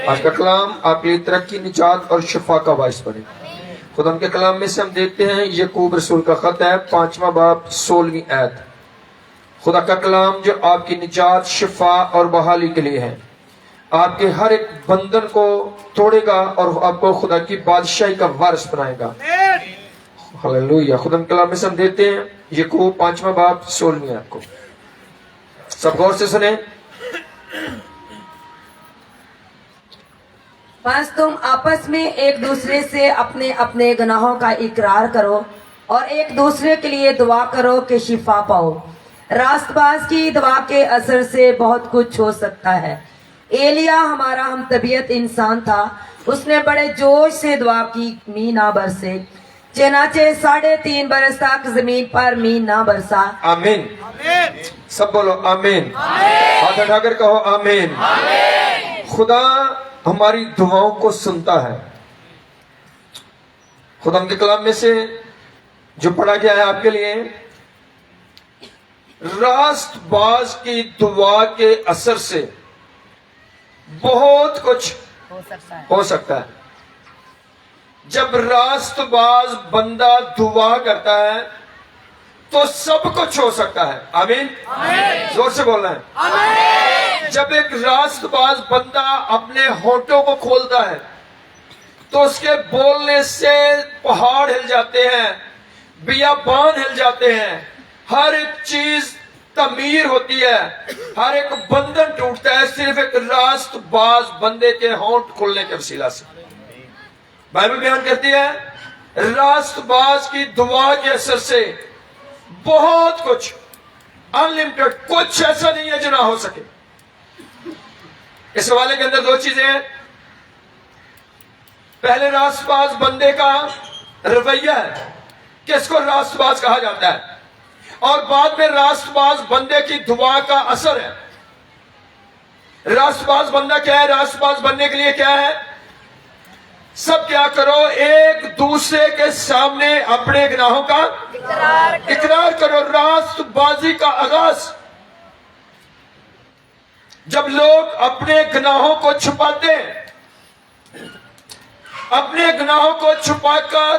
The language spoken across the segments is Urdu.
آج کا کلام آپ کے لیے ترقی، نجات اور شفا کا باعث بنے۔ خدا ان کے کلام میں سے ہم دیکھتے ہیں یعقوب رسول کا خط ہے 5واں باب 16ویں آیت۔ خدا کا کلام جو آپ کی نجات، شفا اور بحالی کے لیے ہے، آپ کے ہر ایک بندھن کو توڑے گا اور آپ کو خدا کی بادشاہی کا وارث بنائے گا۔ ہلیلویہ۔ خدا کے کلام میں سے ہم دیکھتے ہیں یعقوب 5واں باب 16ویں آیت کو، سب غور سے سنیں۔ بس تم آپس میں ایک دوسرے سے اپنے اپنے گناہوں کا اقرار کرو اور ایک دوسرے کے لیے دعا کرو کہ شفا پاؤ۔ راست باز کی دعا کے اثر سے بہت کچھ ہو سکتا ہے۔ ایلیا ہمارا ہم طبیعت انسان تھا، اس نے بڑے جوش سے دعا کی، مینہ نہ برسے، چنانچہ 3.5 برس تک زمین پر مینہ نہ برسا۔ آمین۔ سب بولو آمین۔ ہاتھ اٹھا کر کہو آمین۔ خدا ہماری دعاؤں کو سنتا ہے۔ خدا کے کلام میں سے جو پڑھا گیا ہے آپ کے لیے، راست باز کی دعا کے اثر سے بہت کچھ ہو سکتا ہے۔ جب راست باز بندہ دعا کرتا ہے تو سب کچھ ہو سکتا ہے۔ آمین۔ زور سے بولنا ہے۔ جب ایک راست باز بندہ اپنے ہونٹوں کو کھولتا ہے تو اس کے بولنے سے پہاڑ ہل جاتے ہیں، بیابان ہل جاتے ہیں، ہر ایک چیز تعمیر ہوتی ہے، ہر ایک بندھن ٹوٹتا ہے صرف ایک راست باز بندے کے ہونٹ کھلنے کے وسیلہ سے۔ بائبل بیان کرتی ہے راست باز کی دعا کے اثر سے بہت کچھ، انلمیٹڈ، کچھ ایسا نہیں ہے جو نہ ہو سکے۔ اس حوالے کے اندر 2 چیزیں ہیں۔ پہلے راست باز بندے کا رویہ ہے، کس کو راست باز کہا جاتا ہے، اور بعد میں راست باز بندے کی دعا کا اثر ہے۔ راست باز بندہ کیا ہے؟ راست باز بننے کے لیے کیا ہے؟ سب کیا کرو؟ ایک دوسرے کے سامنے اپنے گناہوں کا اقرار کرو۔ راست بازی کا آغاز جب لوگ اپنے گناہوں کو چھپاتے ہیں، اپنے گناہوں کو چھپا کر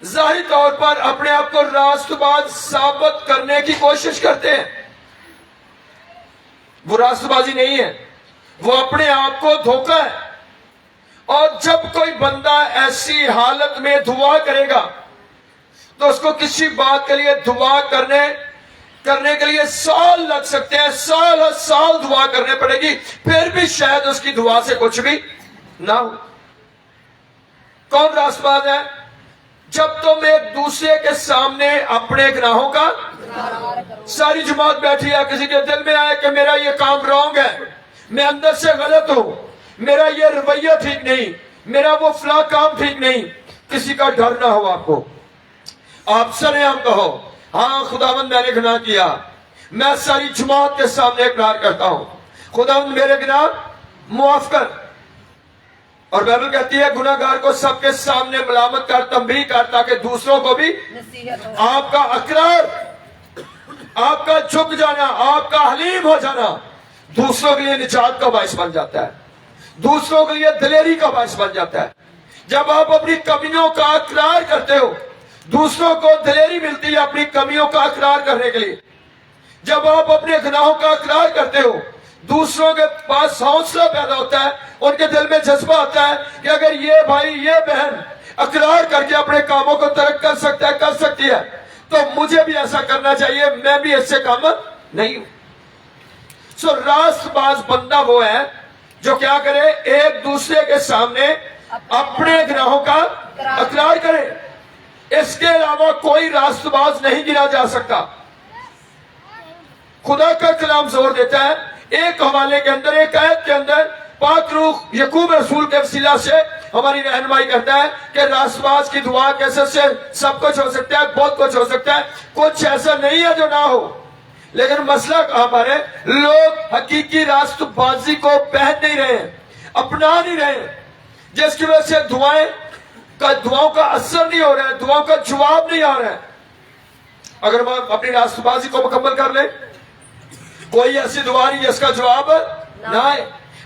ظاہری طور پر اپنے آپ کو راست باز ثابت کرنے کی کوشش کرتے ہیں، وہ راست بازی نہیں ہے، وہ اپنے آپ کو دھوکہ ہے۔ اور جب کوئی بندہ ایسی حالت میں دعا کرے گا تو اس کو کسی بات کے لیے دعا کرنے کے لیے سال لگ سکتے ہیں، سال دعا کرنے پڑے گی، پھر بھی شاید اس کی دعا سے کچھ بھی نہ ہو۔ کون راست باز ہے؟ جب تم ایک دوسرے کے سامنے اپنے گناہوں کا، ساری جماعت بیٹھی ہے، کسی کے دل میں آئے کہ میرا یہ کام رانگ ہے، میں اندر سے غلط ہوں، میرا یہ رویہ ٹھیک نہیں، میرا وہ فلاں کام ٹھیک نہیں، کسی کا ڈر نہ ہو آپ کو، آپ سرعام کہو ہاں خداوند میں نے گناہ کیا، میں ساری جماعت کے سامنے اقرار کرتا ہوں، خداوند میرے گناہ معاف کر۔ اور بائبل کہتی ہے گناہ گار کو سب کے سامنے ملامت کر، تنبیہ کر، تاکہ دوسروں کو بھی آپ کا اقرار، آپ کا جھک جانا، آپ کا حلیم ہو جانا دوسروں کے لیے نجات کا باعث بن جاتا ہے، دوسروں کے لیے دلیری کا باعث بن جاتا ہے۔ جب آپ اپنی کمیوں کا اقرار کرتے ہو، دوسروں کو دلیری ملتی ہے اپنی کمیوں کا اقرار کرنے کے لیے۔ جب آپ اپنے گناہوں کا اقرار کرتے ہو، دوسروں کے پاس حوصلہ پیدا ہوتا ہے، ان کے دل میں جذبہ آتا ہے کہ اگر یہ بھائی، یہ بہن اقرار کر کے اپنے کاموں کو ترک کر سکتا ہے، کر سکتی ہے، تو مجھے بھی ایسا کرنا چاہیے، میں بھی اس سے کم نہیں ہوں۔ راست باز بندہ وہ ہے جو کیا کرے؟ ایک دوسرے کے سامنے اپنے گناہوں کا اقرار کرے۔ اس کے علاوہ کوئی راست باز نہیں گنا جا سکتا۔ خدا کا کلام زور دیتا ہے ایک حوالے کے اندر، ایک آیت کے اندر، پاک روح یعقوب رسول کے وسیلہ سے ہماری رہنمائی کرتا ہے کہ راست باز کی دعا کے اثر سے سب کچھ ہو سکتا ہے، بہت کچھ ہو سکتا ہے، کچھ ایسا نہیں ہے جو نہ ہو۔ لیکن مسئلہ کہاں پر ہے؟ لوگ حقیقی راست بازی کو پہن نہیں رہے ہیں، اپنا نہیں رہے ہیں، جس کی وجہ سے دعاؤں کا اثر نہیں ہو رہا ہے، دعاؤں کا جواب نہیں آ رہا ہے۔ اگر ہم اپنی راست بازی کو مکمل کر لیں، کوئی ایسی دعا نہیں جس کا جواب نہ آئے۔